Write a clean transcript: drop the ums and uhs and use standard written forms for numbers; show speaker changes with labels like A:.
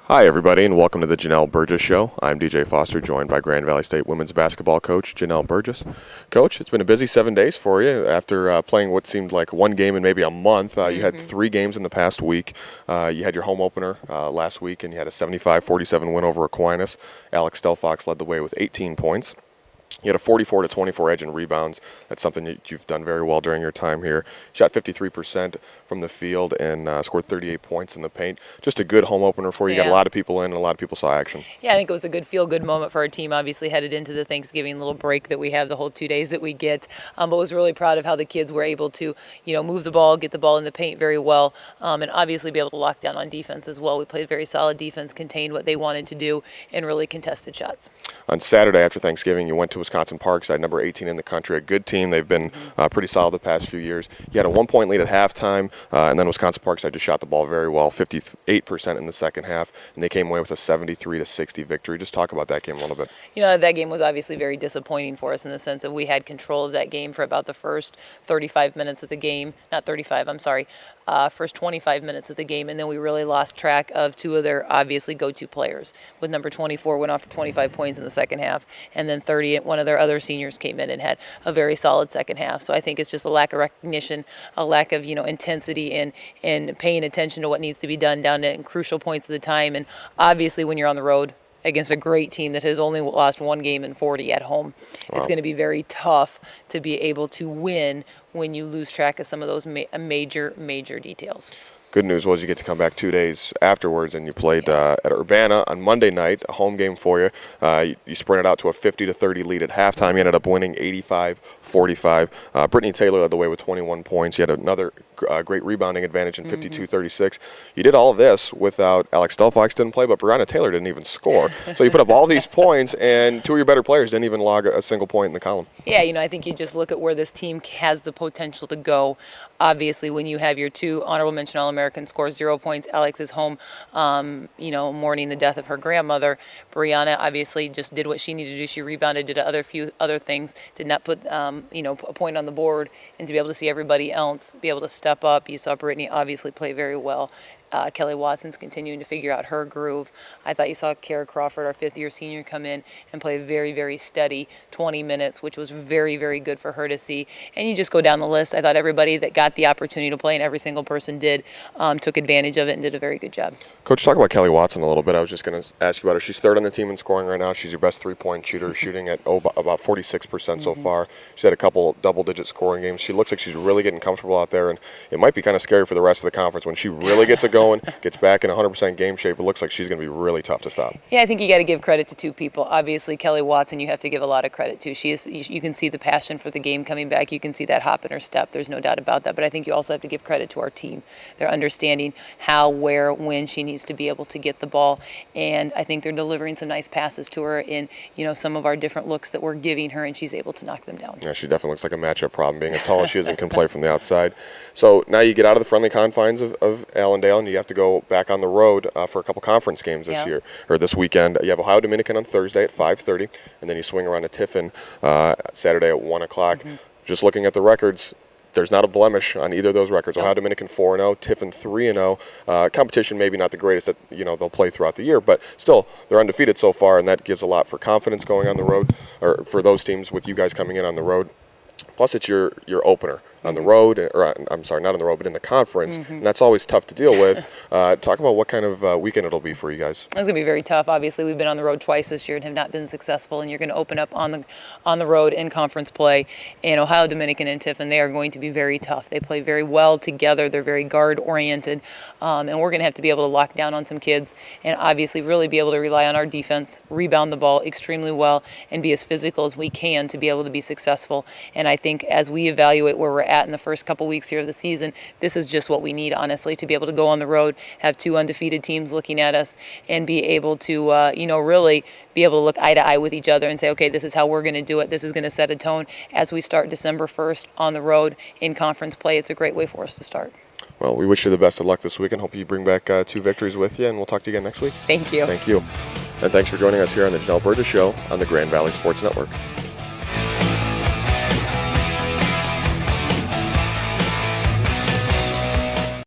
A: Hi, everybody, and welcome to the Janel Burgess Show. I'm DJ Foster, joined by Grand Valley State women's basketball coach Janel Burgess. Coach, it's been a busy 7 days for you after playing what seemed like one game in maybe a month. You had 3 games in the past week. You had your home opener last week, and you had a 75-47 win over Aquinas. Alex Stelfox led the way with 18 points. You had a 44-24 edge in rebounds. That's something that you've done very well during your time here. Shot 53% from the field and scored 38 points in the paint. Just a good home opener for you. You got a lot of people in and a lot of people saw action. Yeah,
B: I think it was a good feel-good moment for our team, obviously headed into the Thanksgiving little break that we have, the whole 2 days that we get. But was really proud of how the kids were able to, move the ball, get the ball in the paint very well, and obviously be able to lock down on defense as well. We played very solid defense, contained what they wanted to do, and really contested shots.
A: On Saturday after Thanksgiving, you went to Wisconsin Parkside, number 18 in the country, a good team. They've been pretty solid the past few years. You had a 1-point lead at halftime, and then Wisconsin Parkside just shot the ball very well, 58% in the second half, and they came away with a 73-60 victory. Just talk about that game a little bit.
B: That game was obviously very disappointing for us in the sense that we had control of that game for about the first 35 minutes of the game. Not 35, I'm sorry. First 25 minutes of the game, and then we really lost track of 2 of their obviously go-to players. With number 24 went off for 25 points in the second half, and then 30, one of their other seniors came in and had a very solid second half. So I think it's just a lack of recognition, a lack of intensity and paying attention to what needs to be done down at crucial points of the time. And obviously when you're on the road against a great team that has only lost 1 game in 40 at home, it's going to be very tough to be able to win when you lose track of some of those major details.
A: Good news was you get to come back 2 days afterwards, and you played at Urbana on Monday night, a home game for you. You sprinted out to a 50-30 lead at halftime. You ended up winning 85-45. Brittany Taylor led the way with 21 points. You had another great rebounding advantage in 52-36. You did all of this without Alex Stelfox didn't play, but Brianna Taylor didn't even score. So you put up all these points, and 2 of your better players didn't even log a single point in the column.
B: Yeah, I think you just look at where this team has the potential to go. Obviously, when you have your 2 honorable mention All-American scores 0 points, Alex is home, mourning the death of her grandmother. Brianna obviously just did what she needed to do. She rebounded, did a few other things, did not put, a point on the board, and to be able to see everybody else be able to step up. You saw Brittany obviously play very well. Kelly Watson's continuing to figure out her groove. I thought you saw Kara Crawford, our 5th-year senior, come in and play very, very steady 20 minutes, which was very, very good for her to see. And you just go down the list. I thought everybody that got the opportunity to play, and every single person did, took advantage of it and did a very good job.
A: Coach, talk about Kelly Watson a little bit. I was just going to ask you about her. She's 3rd on the team in scoring right now. She's your best 3-point shooter, shooting at about 46% so far. She's had a couple double-digit scoring games. She looks like she's really getting comfortable out there, and it might be kind of scary for the rest of the conference when she really gets it going, gets back in 100% game shape. It looks like she's going to be really tough to stop.
B: Yeah, I think you got to give credit to 2 people. Obviously, Kelly Watson, you have to give a lot of credit to. You can see the passion for the game coming back. You can see that hop in her step. There's no doubt about that. But I think you also have to give credit to our team. They're understanding how, where, when she needs to be able to get the ball. And I think they're delivering some nice passes to her in, some of our different looks that we're giving her, and she's able to knock them down.
A: Yeah, she definitely looks like a matchup problem, being as tall as she is and can play from the outside. So now you get out of the friendly confines of Allendale, and you have to go back on the road for a couple conference games this weekend. You have Ohio Dominican on Thursday at 5:30, and then you swing around to Tiffin Saturday at 1 o'clock. Just looking at the records, there's not a blemish on either of those records. Ohio Dominican 4-0, Tiffin 3-0. Competition maybe not the greatest that they'll play throughout the year, but still they're undefeated so far, and that gives a lot for confidence going on the road, or for those teams with you guys coming in on the road. Plus, it's your opener on the road, or I'm sorry, not on the road, but in the conference, and that's always tough to deal with. Talk about what kind of weekend it'll be for you guys.
B: It's going to be very tough. Obviously, we've been on the road twice this year and have not been successful, and you're going to open up on the road in conference play. And Ohio Dominican and Tiffin, they are going to be very tough. They play very well together. They're very guard-oriented, and we're going to have to be able to lock down on some kids and obviously really be able to rely on our defense, rebound the ball extremely well, and be as physical as we can to be able to be successful. And I think as we evaluate where we're at in the first couple weeks here of the season, this is just what we need, honestly, to be able to go on the road, have 2 undefeated teams looking at us, and be able to, really be able to look eye to eye with each other and say, okay, this is how we're going to do it. This is going to set a tone as we start December 1st on the road in conference play. It's a great way for us to start.
A: Well, we wish you the best of luck this week and hope you bring back 2 victories with you, and we'll talk to you again next week.
B: Thank you.
A: Thank you. And thanks for joining us here on the Janel Burgess Show on the Grand Valley Sports Network.